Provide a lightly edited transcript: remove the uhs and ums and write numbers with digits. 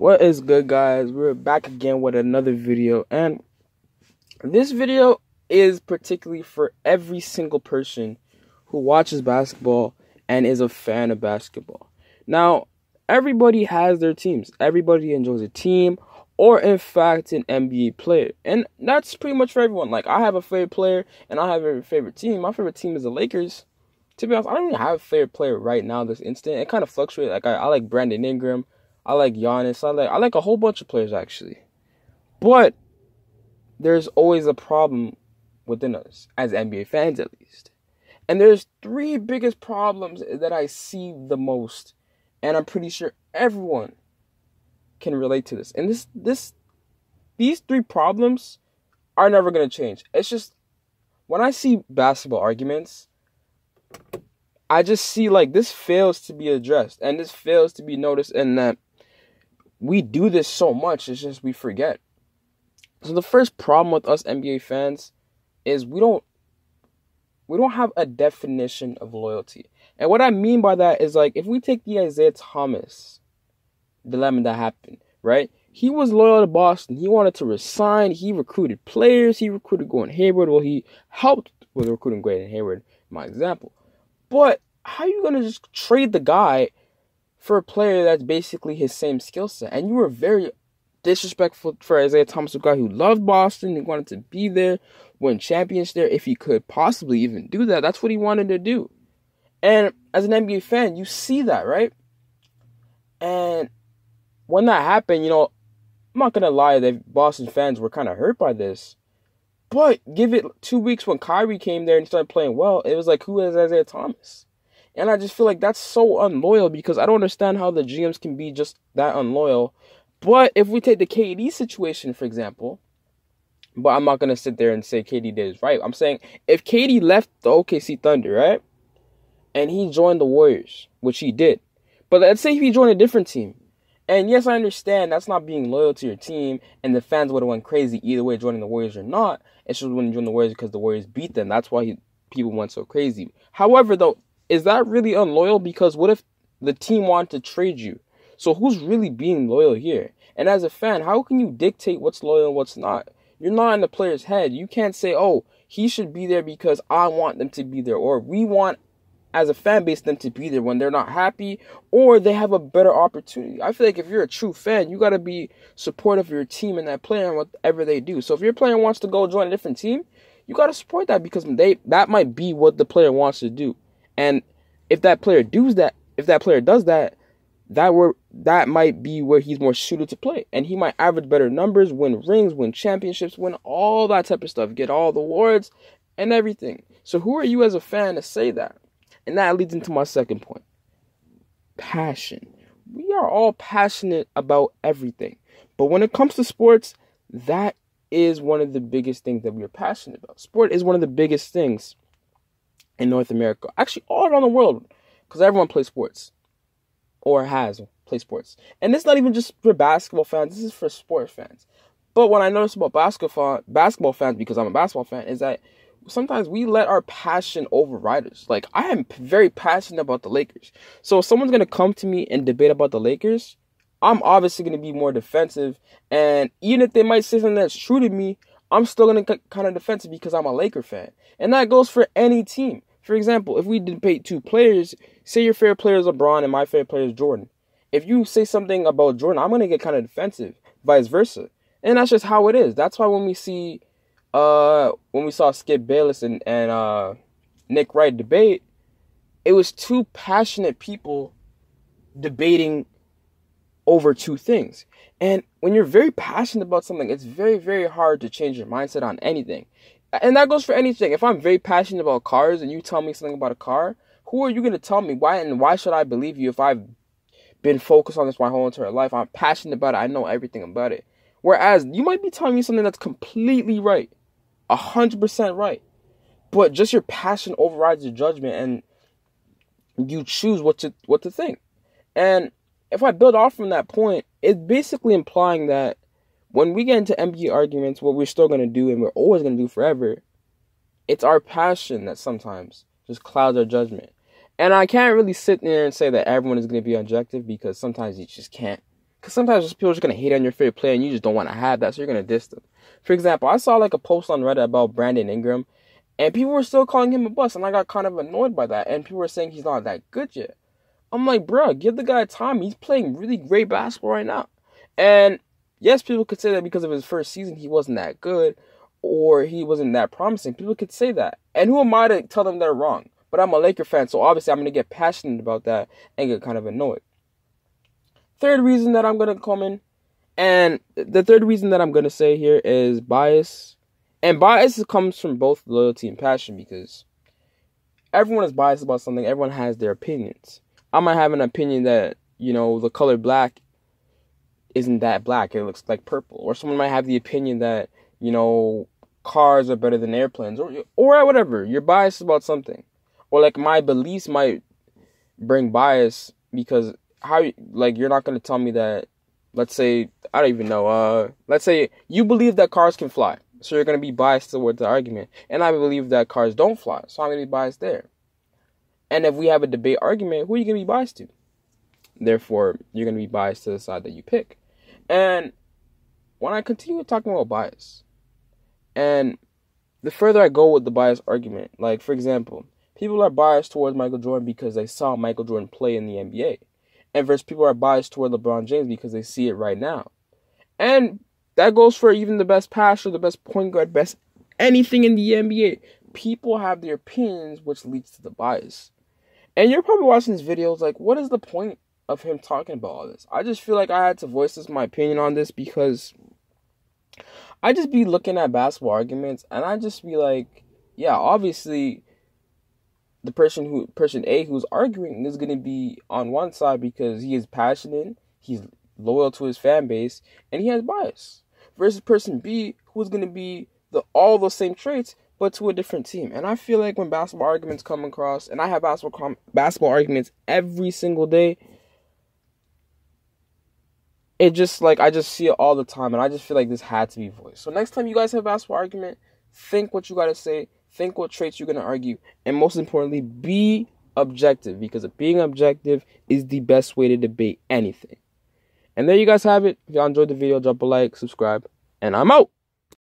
What is good, guys? We're back again with another video, and this video is particularly for every single person who watches basketball and is a fan of basketball. Now, everybody has their teams. Everybody enjoys a team or, in fact, an NBA player, and that's pretty much for everyone. Like, I have a favorite player, and I have a favorite team. My favorite team is the Lakers. To be honest, I don't even have a favorite player right now, this instant. It kind of fluctuates. Like, I like Brandon Ingram. I like Giannis. I like a whole bunch of players, actually. But there's always a problem within us, as NBA fans at least. And there's three biggest problems that I see the most. And I'm pretty sure everyone can relate to this. And these three problems are never going to change. It's just, when I see basketball arguments, I just see like this fails to be addressed. And this fails to be noticed, and that we do this so much, it's just we forget. So the first problem with us NBA fans is we don't have a definition of loyalty. And what I mean by that is, like, if we take the Isaiah Thomas dilemma that happened, right? He was loyal to Boston. He wanted to resign. He recruited players. He recruited Gordon Hayward. Well, he helped with recruiting Gordon Hayward, my example. But how are you going to just trade the guy for a player that's basically his same skill set? And you were very disrespectful for Isaiah Thomas, a guy who loved Boston. He wanted to be there, win champions there, if he could possibly even do that. That's what he wanted to do. And as an NBA fan, you see that, right? And when that happened, I'm not going to lie that Boston fans were kind of hurt by this. But give it 2 weeks when Kyrie came there and started playing well, it was like, who is Isaiah Thomas? And I just feel like that's so unloyal, because I don't understand how the GMs can be just that unloyal. But if we take the KD situation, for example, but I'm not going to sit there and say KD did it right. I'm saying if KD left the OKC Thunder, right, and he joined the Warriors, which he did. But let's say if he joined a different team. And yes, I understand that's not being loyal to your team, and the fans would have went crazy either way, joining the Warriors or not. It's just when you join the Warriors because the Warriors beat them. That's why people went so crazy. However, though, is that really unloyal? Because what if the team wanted to trade you? So who's really being loyal here? And as a fan, how can you dictate what's loyal and what's not? You're not in the player's head. You can't say, oh, he should be there because I want them to be there, or we want, as a fan base, them to be there when they're not happy or they have a better opportunity. I feel like if you're a true fan, you got to be supportive of your team and that player and whatever they do. So if your player wants to go join a different team, you got to support that, because that might be what the player wants to do. And if that player does that, that might be where he's more suited to play. And he might average better numbers, win rings, win championships, win all that type of stuff, get all the awards and everything. So who are you as a fan to say that? And that leads into my second point. Passion. We are all passionate about everything. But when it comes to sports, that is one of the biggest things that we are passionate about. Sport is one of the biggest things in North America. Actually, all around the world. Because everyone plays sports. Or has played sports. And it's not even just for basketball fans. This is for sports fans. But what I notice about basketball fans, because I'm a basketball fan, is that sometimes we let our passion override us. Like, I am very passionate about the Lakers. So if someone's going to come to me and debate about the Lakers, I'm obviously going to be more defensive. And even if they might say something that's true to me, I'm still going to kind of defensive because I'm a Laker fan. And that goes for any team. For example, if we debate two players, say your favorite player is LeBron and my favorite player is Jordan. If you say something about Jordan, I'm going to get kind of defensive, vice versa. And that's just how it is. That's why when we saw Skip Bayless and Nick Wright debate, it was two passionate people debating over two things. And when you're very passionate about something, it's very, very hard to change your mindset on anything. And that goes for anything. If I'm very passionate about cars and you tell me something about a car, who are you going to tell me? Why should I believe you if I've been focused on this my whole entire life? I'm passionate about it. I know everything about it. Whereas you might be telling me something that's completely right. 100% right. But just your passion overrides your judgment and you choose what to think. And if I build off from that point, it's basically implying that when we get into NBA arguments, what we're still going to do and we're always going to do forever, it's our passion that sometimes just clouds our judgment. And I can't really sit there and say that everyone is going to be objective, because sometimes you just can't. Because sometimes people are just going to hate on your favorite player and you just don't want to have that, so you're going to diss them. For example, I saw like a post on Reddit about Brandon Ingram, and people were still calling him a bust, and I got kind of annoyed by that, and people were saying he's not that good yet. I'm like, bro, give the guy time. He's playing really great basketball right now. And yes, people could say that because of his first season, he wasn't that good, or he wasn't that promising. People could say that. And who am I to tell them they're wrong? But I'm a Laker fan, so obviously I'm going to get passionate about that and get kind of annoyed. Third reason that I'm going to come in, and the third reason that I'm going to say here is bias. And bias comes from both loyalty and passion, because everyone is biased about something. Everyone has their opinions. I might have an opinion that, the color black isn't that black. It looks like purple. Or someone might have the opinion that, cars are better than airplanes. Or whatever. You're biased about something. Or like my beliefs might bring bias, because you're not going to tell me that, let's say, I don't even know, let's say you believe that cars can fly, so you're going to be biased towards the argument, and I believe that cars don't fly, so I'm going to be biased there. And if we have a debate argument, who are you going to be biased to? Therefore, you're going to be biased to the side that you pick. And when I continue talking about bias, and the further I go with the bias argument, like, for example, people are biased towards Michael Jordan because they saw Michael Jordan play in the NBA. And versus people are biased toward LeBron James because they see it right now. And that goes for even the best passer, the best point guard, best anything in the NBA. People have their opinions, which leads to the bias. And you're probably watching this video, like, what is the point of him talking about all this? I just feel like I had to voice my opinion on this, because I just be looking at basketball arguments, and I just be like, yeah, obviously the person A who's arguing is going to be on one side because he is passionate, he's loyal to his fan base, and he has bias. Versus person B who's going to be all those same traits, but to a different team. And I feel like when basketball arguments come across, and I have basketball arguments every single day, it just like, I just see it all the time, and I just feel like this had to be voiced. So next time you guys have a basketball argument, think what you got to say. Think what traits you're going to argue. And most importantly, be objective. Because being objective is the best way to debate anything. And there you guys have it. If y'all enjoyed the video, drop a like, subscribe. And I'm out.